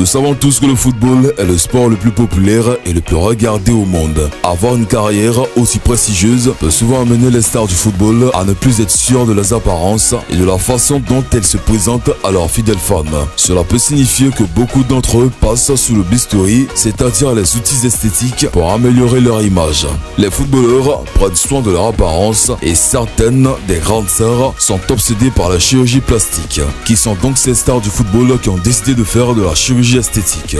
savons tous que le football est le sport le plus populaire et le plus regardé au monde. Avoir une carrière aussi prestigieuse peut souvent amener les stars du football à ne plus être sûrs de leurs apparences et de la façon dont elles se présentent à leurs fidèles fans. Cela peut signifier que beaucoup d'entre eux passent sous le bistouri, c'est-à-dire les outils esthétiques pour améliorer leur image. Les footballeurs prennent soin de leur apparence et certaines des grandes stars sont obsédées par la chirurgie plastique. Qui sont donc ces stars du football qui ont décidé de faire de la chirurgie esthétique?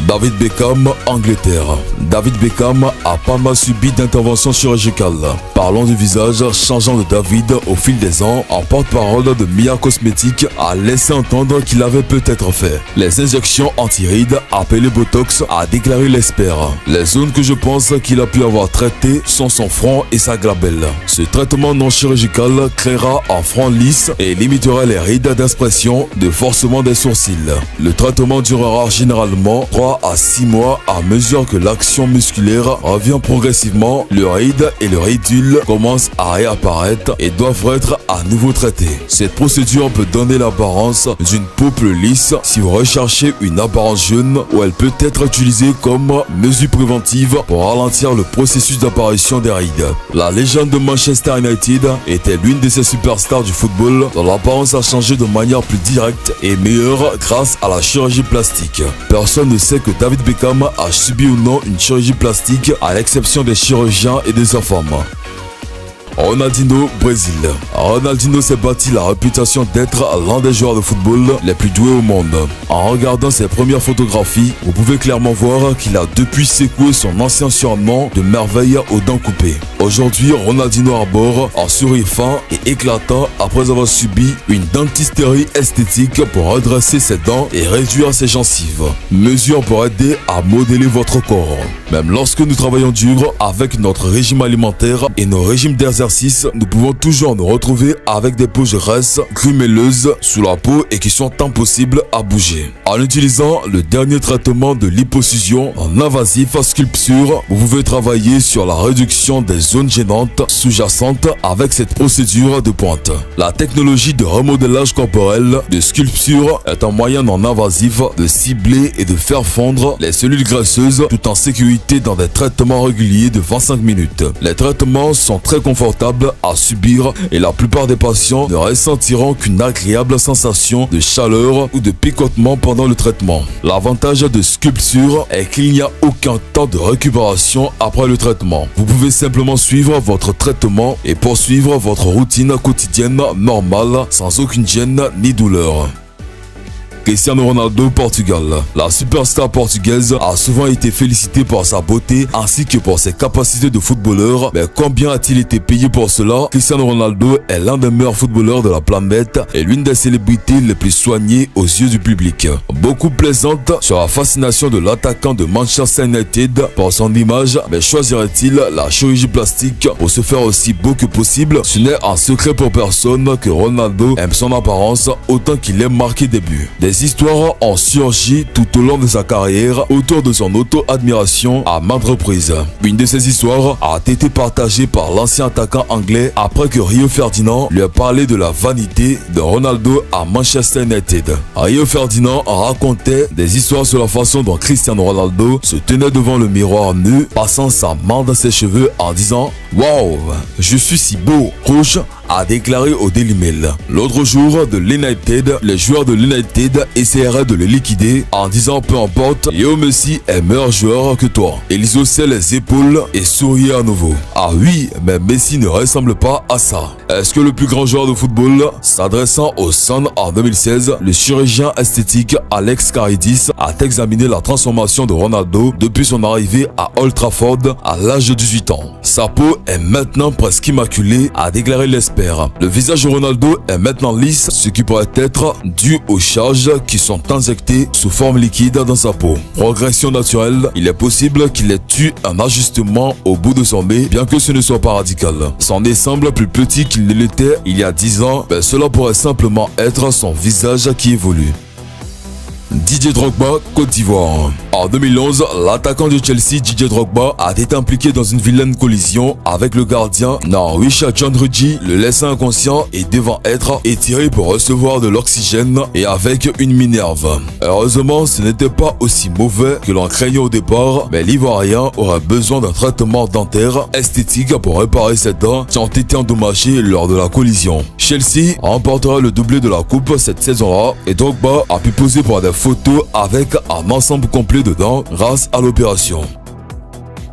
David Beckham, Angleterre. David Beckham a pas mal subi d'interventions chirurgicales. Parlons du visage changeant de David au fil des ans. En porte-parole de Mia Cosmetics a laissé entendre qu'il avait peut-être fait les injections anti-rides appelées Botox, a déclaré l'expert. Les zones que je pense qu'il a pu avoir traitées sont son front et sa glabelle. Ce traitement non chirurgical créera un front lisse et limitera les rides d'expression de forcement des sourcils. Le traitement durera généralement 3 à 6 mois à mesure que l'action musculaire revient progressivement. Le ride et le ridule commencent à réapparaître et doivent être à nouveau traités. Cette procédure peut donner l'apparence d'une peau plus lisse si vous recherchez une apparence jeune, ou elle peut être utilisée comme mesure préventive pour ralentir le processus d'apparition des rides. La légende de Manchester United était l'une de ces superstars du football dont l'apparence a changé de manière plus directe et meilleure grâce à la chirurgie plastique. Personne ne sait que David Beckham a subi ou non une chirurgie plastique, à l'exception des chirurgiens et de sa femme. Ronaldinho, Brésil. Ronaldinho s'est bâti la réputation d'être l'un des joueurs de football les plus doués au monde. En regardant ses premières photographies, vous pouvez clairement voir qu'il a depuis secoué son ancien surnom de merveille aux dents coupées. Aujourd'hui, Ronaldinho arbore un sourire fin et éclatant après avoir subi une dentisterie esthétique pour redresser ses dents et réduire ses gencives. Mesure pour aider à modeler votre corps. Même lorsque nous travaillons dur avec notre régime alimentaire et nos régimes d'exercice, nous pouvons toujours nous retrouver avec des peaux grasses, grumelleuses sous la peau et qui sont impossibles à bouger. En utilisant le dernier traitement de liposuction en invasif sculpture, vous pouvez travailler sur la réduction des zones gênantes sous-jacentes avec cette procédure de pointe. La technologie de remodelage corporel de sculpture est un moyen non invasif de cibler et de faire fondre les cellules graisseuses tout en sécurité dans des traitements réguliers de 25 minutes. Les traitements sont très confortables à subir et la plupart des patients ne ressentiront qu'une agréable sensation de chaleur ou de picotement pendant le traitement. L'avantage de sculpture est qu'il n'y a aucun temps de récupération après le traitement. Vous pouvez simplement suivre votre traitement et poursuivre votre routine quotidienne normale sans aucune gêne ni douleur. Cristiano Ronaldo, Portugal. La superstar portugaise a souvent été félicitée pour sa beauté ainsi que pour ses capacités de footballeur, mais combien a-t-il été payé pour cela? Cristiano Ronaldo est l'un des meilleurs footballeurs de la planète et l'une des célébrités les plus soignées aux yeux du public. Beaucoup plaisantent sur la fascination de l'attaquant de Manchester United pour son image, mais choisirait-il la chirurgie plastique pour se faire aussi beau que possible? Ce n'est un secret pour personne que Ronaldo aime son apparence autant qu'il aime marquer des buts. Des histoires ont surgi tout au long de sa carrière autour de son auto-admiration à maintes reprises. Une de ces histoires a été partagée par l'ancien attaquant anglais après que Rio Ferdinand lui a parlé de la vanité de Ronaldo à Manchester United. Rio Ferdinand racontait des histoires sur la façon dont Cristiano Ronaldo se tenait devant le miroir nu, passant sa main dans ses cheveux en disant « Wow, je suis si beau !» Rouge a déclaré au Daily Mail. L'autre jour de l'United, les joueurs de l'United essaieraient de le liquider en disant peu importe, Léo Messi est meilleur joueur que toi. Ils haussaient les épaules et souriaient à nouveau. Ah oui, mais Messi ne ressemble pas à ça. Est-ce que le plus grand joueur de football, s'adressant au Sun en 2016, le chirurgien esthétique Alex Caridis a examiné la transformation de Ronaldo depuis son arrivée à Old Trafford à l'âge de 18 ans. Sa peau est maintenant presque immaculée, a déclaré l'expert. Le visage de Ronaldo est maintenant lisse, ce qui pourrait être dû aux charges qui sont injectées sous forme liquide dans sa peau. Progression naturelle, il est possible qu'il ait eu un ajustement au bout de son nez, bien que ce ne soit pas radical. Son nez semble plus petit qu'il ne l'était il y a 10 ans, mais cela pourrait simplement être son visage qui évolue. Didier Drogba, Côte d'Ivoire. En 2011, l'attaquant de Chelsea, Didier Drogba, a été impliqué dans une vilaine collision avec le gardien Norwich John Ruggie, le laissant inconscient et devant être étiré pour recevoir de l'oxygène et avec une minerve. Heureusement, ce n'était pas aussi mauvais que l'on craignait au départ, mais l'Ivoirien aurait besoin d'un traitement dentaire esthétique pour réparer ses dents qui ont été endommagées lors de la collision. Chelsea remportera le doublé de la coupe cette saison-là et Drogba a pu poser pour des photos avec un ensemble complet de dents grâce à l'opération.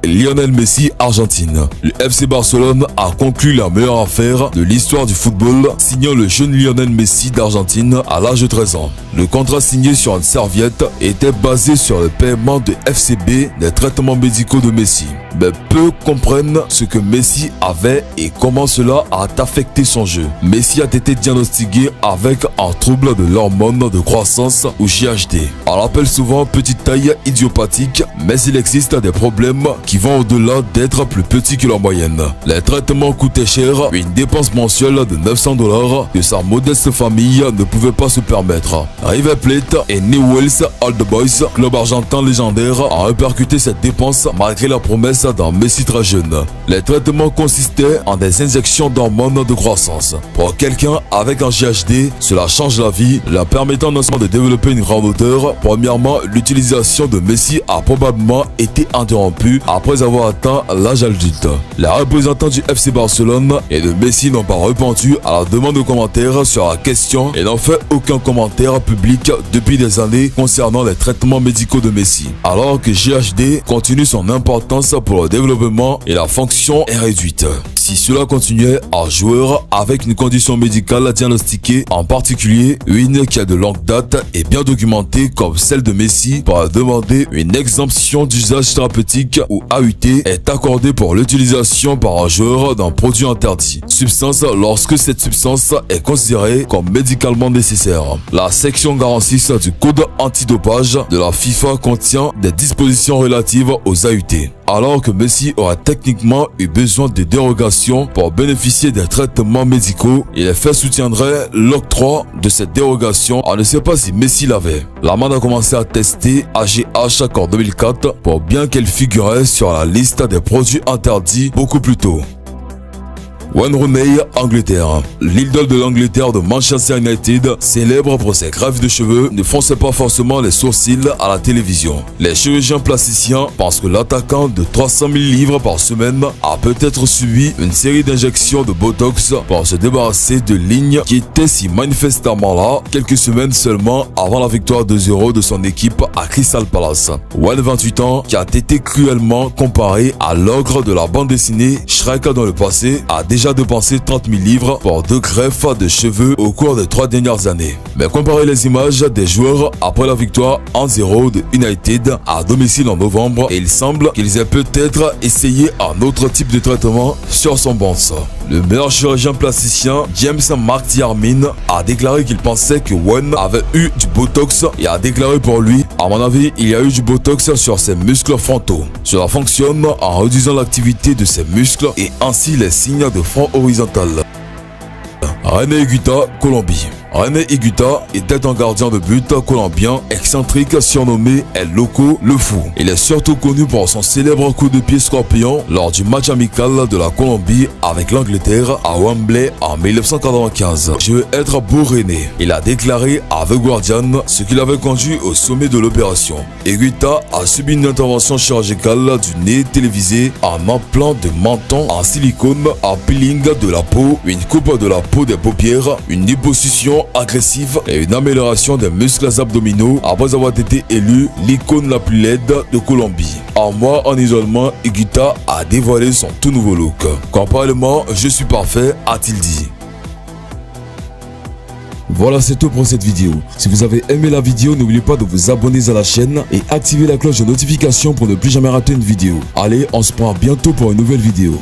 Lionel Messi, Argentine. Le FC Barcelone a conclu la meilleure affaire de l'histoire du football, signant le jeune Lionel Messi d'Argentine à l'âge de 13 ans. Le contrat signé sur une serviette était basé sur le paiement de FCB des traitements médicaux de Messi. Mais peu comprennent ce que Messi avait et comment cela a affecté son jeu. Messi a été diagnostiqué avec un trouble de l'hormone de croissance ou GHD. On l'appelle souvent petite taille idiopathique, mais il existe des problèmes qui vont au-delà d'être plus petits que la moyenne. Les traitements coûtaient cher, une dépense mensuelle de 900 $ que sa modeste famille ne pouvait pas se permettre. River Plate et Newell's Old Boys, club argentin légendaire, a répercuté cette dépense malgré la promesse d'un Messi très jeune. Les traitements consistaient en des injections d'hormones de croissance. Pour quelqu'un avec un GHD, cela change la vie, leur permettant non seulement de développer une grande hauteur. Premièrement, l'utilisation de Messi a probablement été interrompue après avoir atteint l'âge adulte. Les représentants du FC Barcelone et de Messi n'ont pas répondu à la demande de commentaires sur la question et n'ont fait aucun commentaire public depuis des années concernant les traitements médicaux de Messi. Alors que GHD continue son importance pour le développement et la fonction est réduite. Si cela continuait, un joueur avec une condition médicale diagnostiquée, en particulier une qui a de longue date et bien documentée comme celle de Messi, pourra demander une exemption d'usage thérapeutique ou AUT est accordée pour l'utilisation par un joueur d'un produit interdit. Substance lorsque cette substance est considérée comme médicalement nécessaire. La section 46 du code antidopage de la FIFA contient des dispositions relatives aux AUT. Alors que Messi aurait techniquement eu besoin de dérogations pour bénéficier des traitements médicaux, et les faits soutiendraient l'octroi de cette dérogation. On ne sait pas si Messi l'avait. L'Allemagne a commencé à tester AGH en 2004 pour bien qu'elle figurait sur la liste des produits interdits beaucoup plus tôt. Wayne Rooney, Angleterre. L'idole de l'Angleterre de Manchester United, célèbre pour ses greffes de cheveux, ne fonçait pas forcément les sourcils à la télévision. Les chirurgiens plasticiens pensent que l'attaquant de 300 000 livres par semaine a peut-être subi une série d'injections de Botox pour se débarrasser de lignes qui étaient si manifestement là quelques semaines seulement avant la victoire 2-0 de son équipe à Crystal Palace. Wayne, 28 ans, qui a été cruellement comparé à l'ogre de la bande dessinée Shrek dans le passé, a déjà dépensé 30 000 livres pour 2 greffes de cheveux au cours des 3 dernières années. Mais comparez les images des joueurs après la victoire 1-0 de United à domicile en novembre et il semble qu'ils aient peut-être essayé un autre type de traitement sur son bounce. Le meilleur chirurgien plasticien James McDiarmid a déclaré qu'il pensait que Wayne avait eu du Botox et a déclaré pour lui: à mon avis, il y a eu du Botox sur ses muscles frontaux. Cela fonctionne en réduisant l'activité de ses muscles et ainsi les signes de front horizontal. René Higuita, Colombie. René Higuita était un gardien de but colombien excentrique surnommé El Loco, le Fou. Il est surtout connu pour son célèbre coup de pied scorpion lors du match amical de la Colombie avec l'Angleterre à Wembley en 1995. « Je veux être beau René », il a déclaré à The Guardian, ce qui l'avait conduit au sommet de l'opération. Higuita a subi une intervention chirurgicale du nez télévisé, un implant de menton en silicone, un peeling de la peau, une coupe de la peau des paupières, une liposuction agressive et une amélioration des muscles abdominaux après avoir été élu l'icône la plus laide de Colombie. Un mois en isolement, Higuita a dévoilé son tout nouveau look. Comparément, je suis parfait, a-t-il dit. Voilà, c'est tout pour cette vidéo. Si vous avez aimé la vidéo, n'oubliez pas de vous abonner à la chaîne et activer la cloche de notification pour ne plus jamais rater une vidéo. Allez, on se prend bientôt pour une nouvelle vidéo.